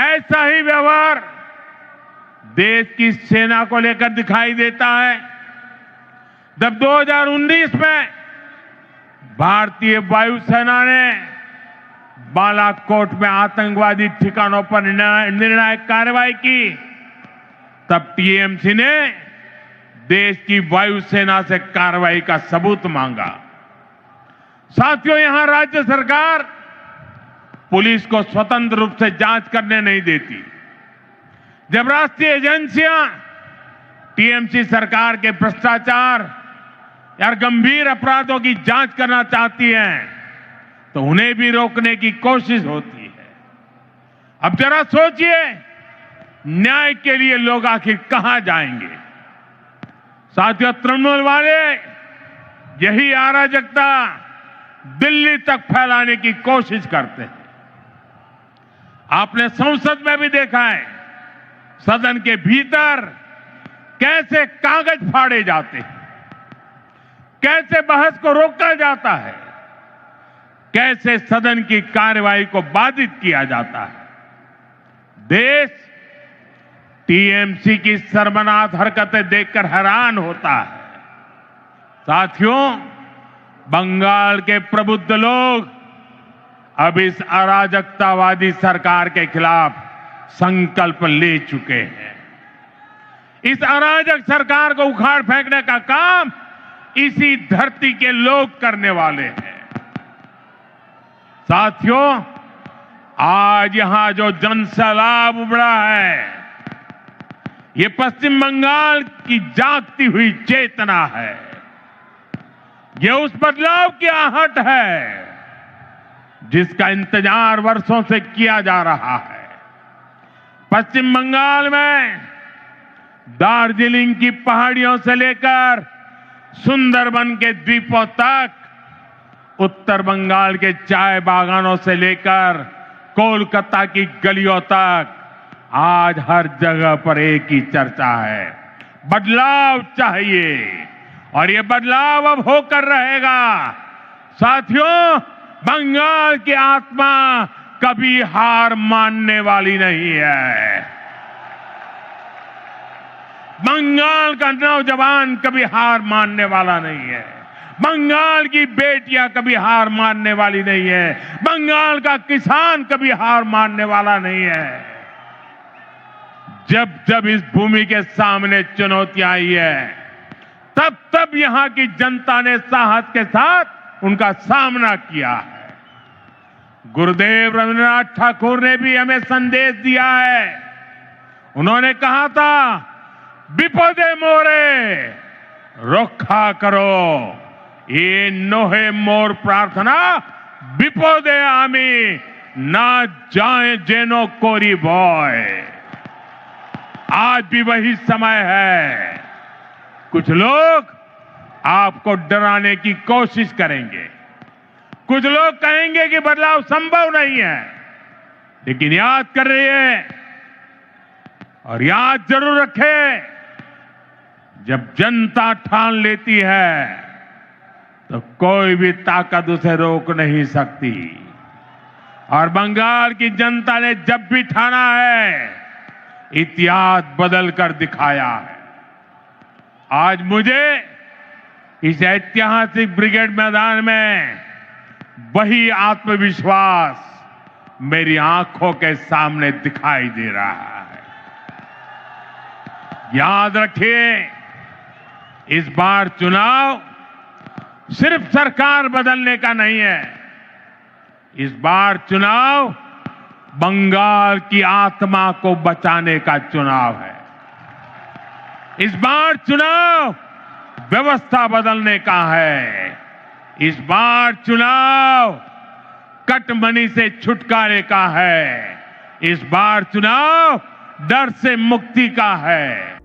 ऐसा ही व्यवहार देश की सेना को लेकर दिखाई देता है। जब 2019 में भारतीय वायुसेना ने बालाकोट में आतंकवादी ठिकानों पर निर्णायक कार्रवाई की, तब टीएमसी ने देश की वायुसेना से कार्रवाई का सबूत मांगा। साथियों, यहां राज्य सरकार पुलिस को स्वतंत्र रूप से जांच करने नहीं देती। जब राष्ट्रीय एजेंसियां टीएमसी सरकार के भ्रष्टाचार या गंभीर अपराधों की जांच करना चाहती हैं, तो उन्हें भी रोकने की कोशिश होती है। अब जरा सोचिए, न्याय के लिए लोग आखिर कहां जाएंगे? साथियों, तृणमूल वाले यही अराजकता दिल्ली तक फैलाने की कोशिश करते हैं। आपने संसद में भी देखा है, सदन के भीतर कैसे कागज फाड़े जाते हैं, कैसे बहस को रोका जाता है, कैसे सदन की कार्यवाही को बाधित किया जाता है। देश टीएमसी की शर्मनाक हरकतें देखकर हैरान होता है। साथियों, बंगाल के प्रबुद्ध लोग अब इस अराजकतावादी सरकार के खिलाफ संकल्प ले चुके हैं। इस अराजक सरकार को उखाड़ फेंकने का काम इसी धरती के लोग करने वाले हैं। साथियों, आज यहां जो जनसैलाब उमड़ा है, ये पश्चिम बंगाल की जागती हुई चेतना है। ये उस बदलाव की आहट है जिसका इंतजार वर्षों से किया जा रहा है। पश्चिम बंगाल में दार्जिलिंग की पहाड़ियों से लेकर सुंदरबन के द्वीपों तक, उत्तर बंगाल के चाय बागानों से लेकर कोलकाता की गलियों तक, आज हर जगह पर एक ही चर्चा है, बदलाव चाहिए। और ये बदलाव अब होकर रहेगा। साथियों, बंगाल की आत्मा कभी हार मानने वाली नहीं है। बंगाल का नौजवान कभी हार मानने वाला नहीं है। बंगाल की बेटियां कभी हार मानने वाली नहीं है। बंगाल का किसान कभी हार मानने वाला नहीं है। जब जब इस भूमि के सामने चुनौतियां आई है, तब तब यहां की जनता ने साहस के साथ उनका सामना किया है। गुरुदेव रविन्द्रनाथ ठाकुर ने भी हमें संदेश दिया है। उन्होंने कहा था, विपदे मोरे रक्षा करो, ये नोहे मोर प्रार्थना विपदे आमी ना जाए जेनो कोरी बॉय। आज भी वही समय है। कुछ लोग आपको डराने की कोशिश करेंगे, कुछ लोग कहेंगे कि बदलाव संभव नहीं है, लेकिन याद कर रहिए और याद जरूर रखें, जब जनता ठान लेती है तो कोई भी ताकत उसे रोक नहीं सकती। और बंगाल की जनता ने जब भी ठाना है, इतिहास बदल कर दिखाया है। आज मुझे इस ऐतिहासिक ब्रिगेड मैदान में वही आत्मविश्वास मेरी आंखों के सामने दिखाई दे रहा है। याद रखिए, इस बार चुनाव सिर्फ सरकार बदलने का नहीं है। इस बार चुनाव बंगाल की आत्मा को बचाने का चुनाव है। इस बार चुनाव व्यवस्था बदलने का है। इस बार चुनाव कटमनी से छुटकारे का है। इस बार चुनाव डर से मुक्ति का है।